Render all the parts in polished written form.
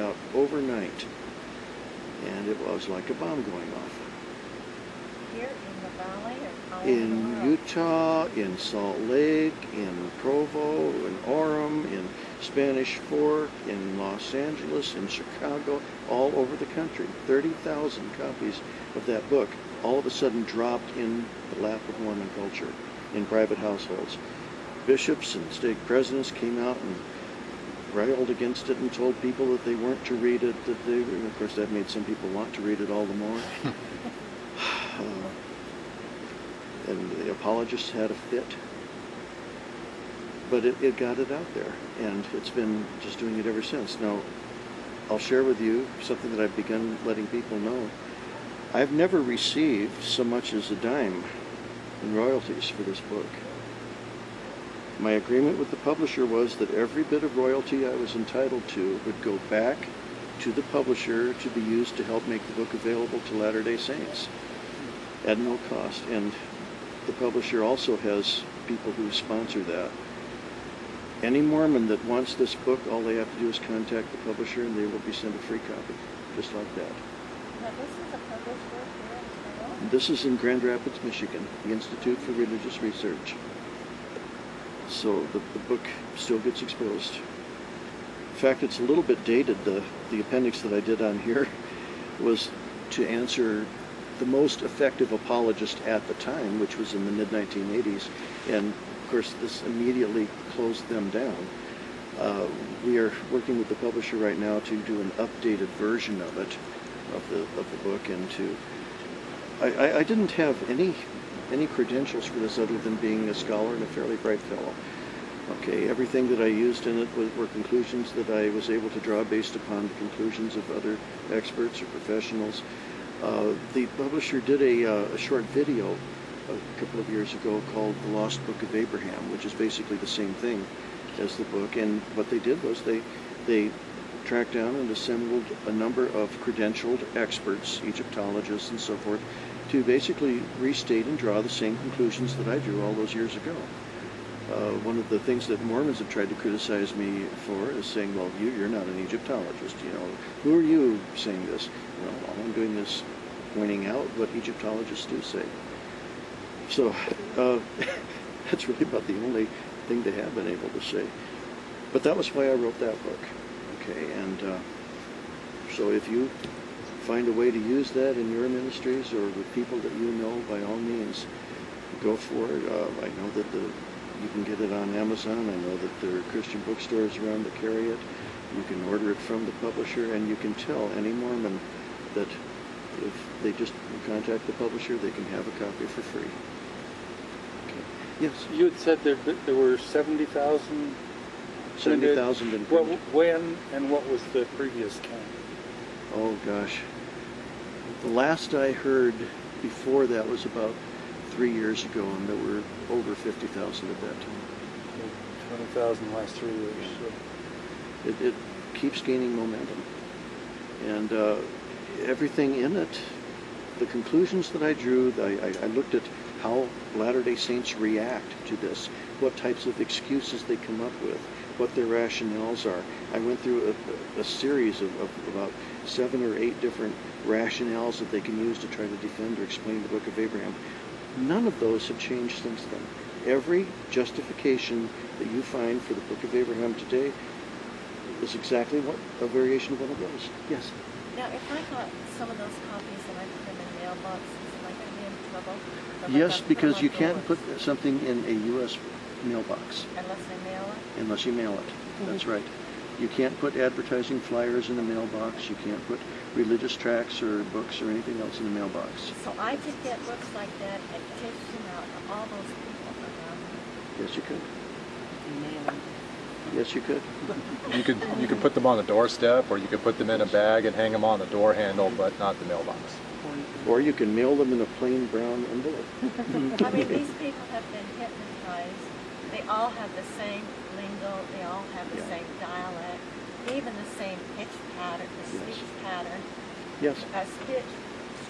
out overnight, and it was like a bomb going off. Here in the valley or all over the In world? Utah, in Salt Lake, in Provo, in Orem, in Spanish Fork, in Los Angeles, in Chicago, all over the country. 30,000 copies of that book all of a sudden dropped in the lap of Mormon culture in private households. Bishops and stake presidents came out and railed against it and told people that they weren't to read it, that they, and of course that made some people want to read it all the more. And the apologists had a fit. But it got it out there, and it's been just doing it ever since. Now, I'll share with you something that I've begun letting people know. I've never received so much as a dime in royalties for this book. My agreement with the publisher was that every bit of royalty I was entitled to would go back to the publisher to be used to help make the book available to Latter-day Saints at no cost. And the publisher also has people who sponsor that. Any Mormon that wants this book, all they have to do is contact the publisher and they will be sent a free copy, just like that. Now this is a published book here in Toronto? This is in Grand Rapids, Michigan, the Institute for Religious Research. So the book still gets exposed. In fact, it's a little bit dated. The appendix that I did on here was to answer the most effective apologist at the time, which was in the mid-1980s, and of course this immediately closed them down. We are working with the publisher right now to do an updated version of it, of the book, and to I didn't have any credentials for this other than being a scholar and a fairly bright fellow. Okay, everything that I used in it were conclusions that I was able to draw based upon the conclusions of other experts or professionals. The publisher did a short video a couple of years ago called The Lost Book of Abraham, which is basically the same thing as the book. And what they did was they tracked down and assembled a number of credentialed experts, Egyptologists and so forth, to basically restate and draw the same conclusions that I drew all those years ago. One of the things that Mormons have tried to criticize me for is saying, well, you're not an Egyptologist, you know. Who are you saying this? Well, all I'm doing is pointing out what Egyptologists do say. So that's really about the only thing they have been able to say. But that was why I wrote that book. Okay, and so if you find a way to use that in your ministries or with people that you know, by all means, go for it. I know that you can get it on Amazon. I know that there are Christian bookstores around that carry it. You can order it from the publisher, and you can tell any Mormon that if they just contact the publisher, they can have a copy for free. Okay. Yes? You had said there were 70,000? 70,000 in print. When and what was the previous count? Oh gosh. The last I heard before that was about 3 years ago, and there were over 50,000 at that time. 20,000 last 3 years. It keeps gaining momentum. And everything in it, the conclusions that I drew, I looked at how Latter-day Saints react to this, what types of excuses they come up with, what their rationales are. I went through a series of about 7 or 8 different rationales that they can use to try to defend or explain the Book of Abraham. None of those have changed since then. Every justification that you find for the Book of Abraham today is exactly what a variation of one of those. Yes? Now, if I got some of those copies and I put them in mailboxes, am I going to be in trouble? Yes, because you can't put something in a U.S. mailbox. Unless I mail it? Unless you mail it. That's right. You can't put advertising flyers in a mailbox. You can't put religious tracts or books or anything else in a mailbox. So I could get books like that and take them out to all those people around me. Yes, you could. Yes, you could. You could put them on the doorstep, or you could put them in a bag and hang them on the door handle, but not the mailbox. Or you can mail them in a plain brown envelope. I mean, these people have been hypnotized. They all have the same lingo. They all have the same dialect, even the same pitch pattern, the speech pattern. Yes. Pitch,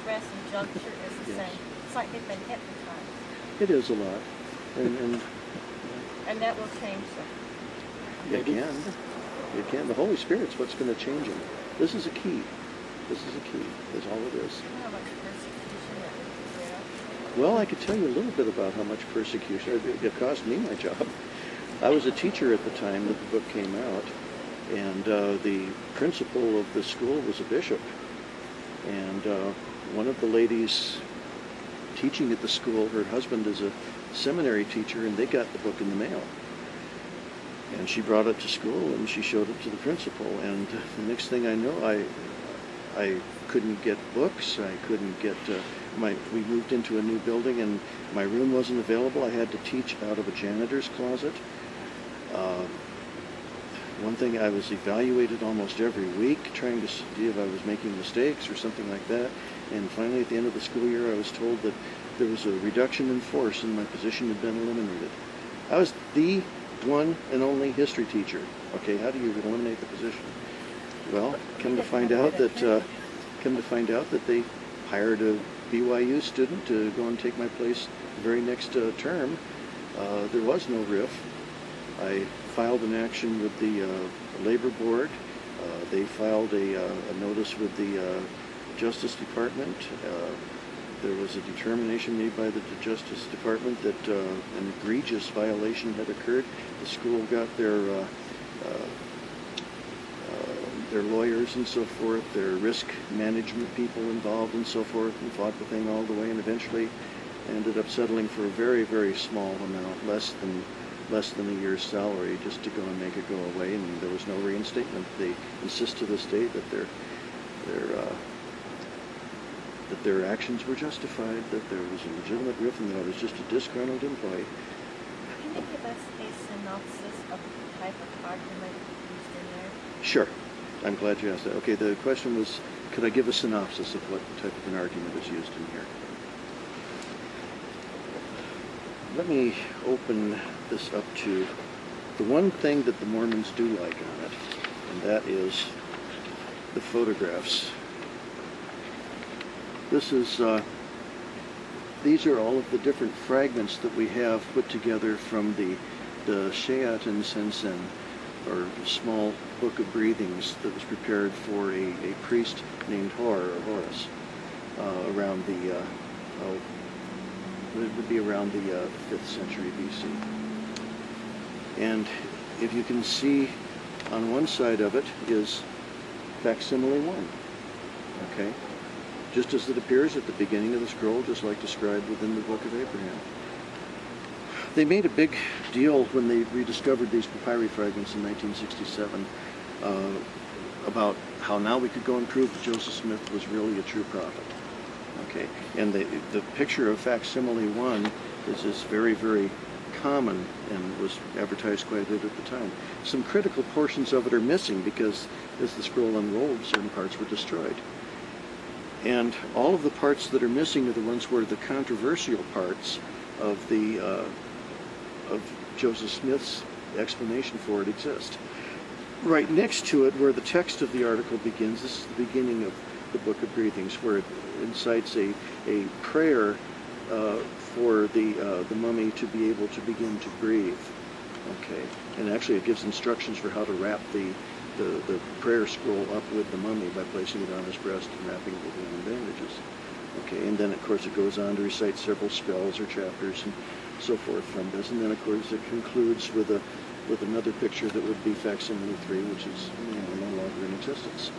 stress, and juncture is the same. It's like they've been hypnotized. It is a lot. And that will change them. It can. It can. The Holy Spirit's what's going to change them. This is a key. This is a key. That's all it is. How much persecution that would get up? Well, I could tell you a little bit about how much persecution it cost me my job. I was a teacher at the time that the book came out, and the principal of the school was a bishop. And one of the ladies teaching at the school, her husband is a seminary teacher, and they got the book in the mail. And she brought it to school, and she showed it to the principal. And the next thing I know, I couldn't get books. I couldn't get we moved into a new building, and my room wasn't available. I had to teach out of a janitor's closet. One thing, I was evaluated almost every week, trying to see if I was making mistakes or something like that. And finally, at the end of the school year, I was told that there was a reduction in force and my position had been eliminated. I was the one and only history teacher. Okay, how do you eliminate the position? Well, come to find out that they hired a BYU student to go and take my place the very next term. There was no RIF. I filed an action with the Labor Board. They filed a notice with the Justice Department. There was a determination made by the Justice Department that an egregious violation had occurred. The school got their lawyers and so forth, their risk management people involved and so forth, and fought the thing all the way, and eventually ended up settling for a very, very small amount, less than a year's salary, just to go and make it go away, and there was no reinstatement. They insist to this day that their actions were justified, that there was a legitimate RIF, and that I was just a disgruntled employee. Can you give us a synopsis of the type of argument used in there? Sure. I'm glad you asked that. Okay, the question was, could I give a synopsis of what type of an argument is used in here? Let me open this up to the one thing that the Mormons do like on it, and that is the photographs. These are all of the different fragments that we have put together from the Shayat and Sensen, or small book of breathings that was prepared for a priest named Horus around the it would be around the 5th century BC. And if you can see, on one side of it is facsimile 1. Okay, just as it appears at the beginning of the scroll, just like described within the Book of Abraham. They made a big deal when they rediscovered these papyri fragments in 1967 about how now we could go and prove that Joseph Smith was really a true prophet. Okay, and the picture of facsimile 1 is very, very common and was advertised quite a bit at the time. Some critical portions of it are missing because as the scroll unrolled, certain parts were destroyed. And all of the parts that are missing are the ones where the controversial parts of of Joseph Smith's explanation for it exist. Right next to it, where the text of the article begins, this is the beginning of the Book of Breathings, where it incites a prayer for the mummy to be able to begin to breathe. Okay, and actually it gives instructions for how to wrap the prayer scroll up with the mummy by placing it on his breast and wrapping it with linen bandages. Okay, and then of course it goes on to recite several spells or chapters and so forth from this, and then of course it concludes with another picture that would be facsimile 3, which is no longer in existence.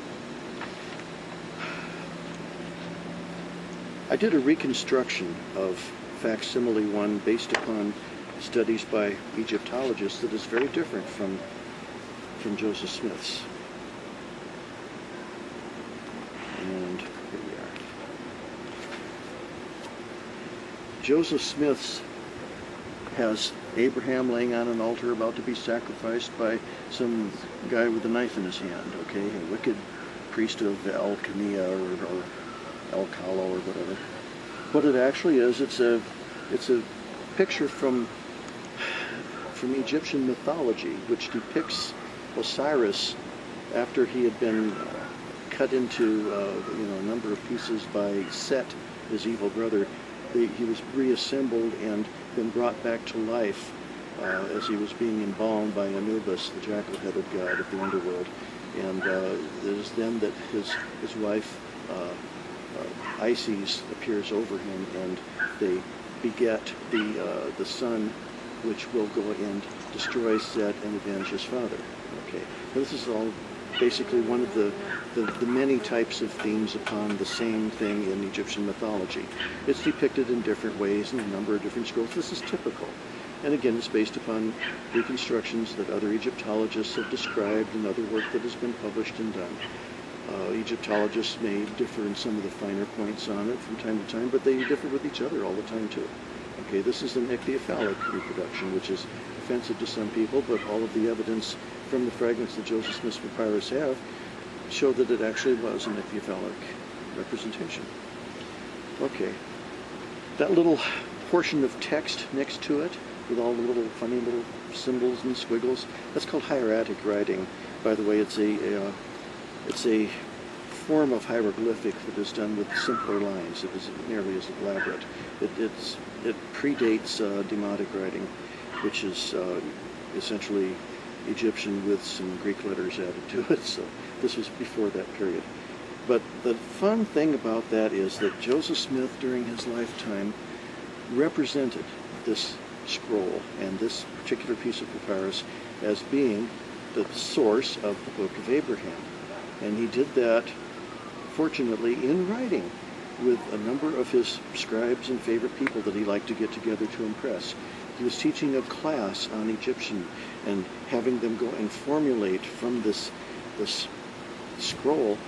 I did a reconstruction of facsimile 1 based upon studies by Egyptologists that is very different from Joseph Smith's. And here we are. Joseph Smith's has Abraham laying on an altar about to be sacrificed by some guy with a knife in his hand, okay? A wicked priest of Alchemia or Alcala or whatever. What it actually is, it's a picture from Egyptian mythology, which depicts Osiris after he had been cut into a number of pieces by Set, his evil brother. He was reassembled and then brought back to life as he was being embalmed by Anubis, the jackal-headed god of the underworld. And it is then that his wife Isis appears over him, and they beget the son, which will go and destroy Set and avenge his father. Okay, now this is all basically one of the many types of themes upon the same thing in Egyptian mythology. It's depicted in different ways in a number of different scrolls. This is typical. And again, it's based upon reconstructions that other Egyptologists have described and other work that has been published and done. Egyptologists may differ in some of the finer points on it from time to time, but they differ with each other all the time too. Okay, this is an ichthyophallic reproduction, which is offensive to some people, but all of the evidence from the fragments that Joseph Smith's papyrus have show that it actually was an ichthyophallic representation. Okay, that little portion of text next to it, with all the little funny little symbols and squiggles, that's called hieratic writing. By the way, it's a form of hieroglyphic that is done with simpler lines. It isn't nearly as elaborate. It predates demotic writing, which is essentially Egyptian with some Greek letters added to it. So this was before that period. But the fun thing about that is that Joseph Smith, during his lifetime, represented this scroll and this particular piece of papyrus as being the source of the Book of Abraham. And he did that, fortunately, in writing with a number of his scribes and favorite people that he liked to get together to impress. He was teaching a class on Egyptian and having them go and formulate from this scroll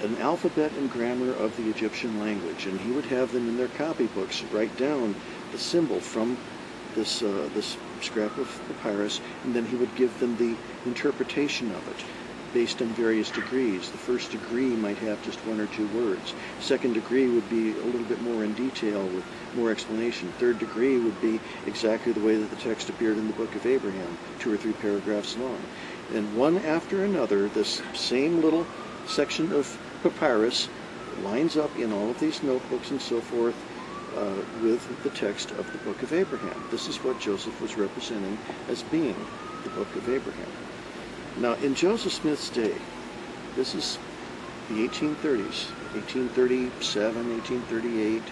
an alphabet and grammar of the Egyptian language. And he would have them in their copybooks write down the symbol from this scrap of papyrus, and then he would give them the interpretation of it based on various degrees. The first degree might have just one or two words. Second degree would be a little bit more in detail with more explanation. Third degree would be exactly the way that the text appeared in the Book of Abraham, 2 or 3 paragraphs long. And one after another, this same little section of papyrus lines up in all of these notebooks and so forth with the text of the Book of Abraham. This is what Joseph was representing as being the Book of Abraham. Now, in Joseph Smith's day, this is the 1830s, 1837, 1838,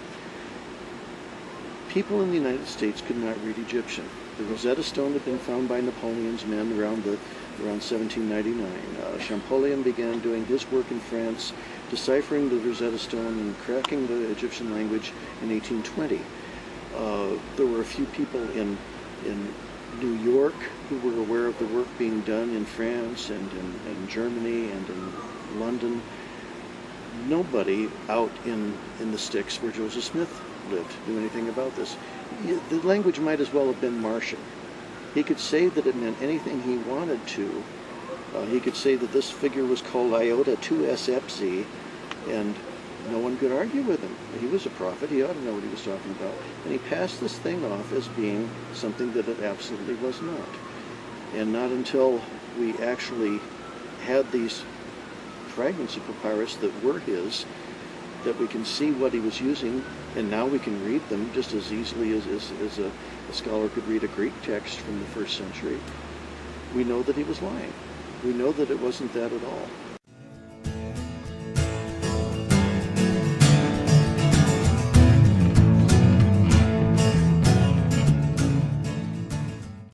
people in the United States could not read Egyptian. The Rosetta Stone had been found by Napoleon's men around 1799. Champollion began doing his work in France, deciphering the Rosetta Stone and cracking the Egyptian language in 1820. There were a few people in New York who were aware of the work being done in France and in Germany and in London. Nobody out in the sticks where Joseph Smith lived knew anything about this. The language might as well have been Martian. He could say that it meant anything he wanted to. He could say that this figure was called iota 2s epsi, and no one could argue with him. He was a prophet. He ought to know what he was talking about. And he passed this thing off as being something that it absolutely was not. And not until we actually had these fragments of papyrus that were his, that we can see what he was using, and now we can read them just as easily as a scholar could read a Greek text from the 1st century. We know that he was lying. We know that it wasn't that at all.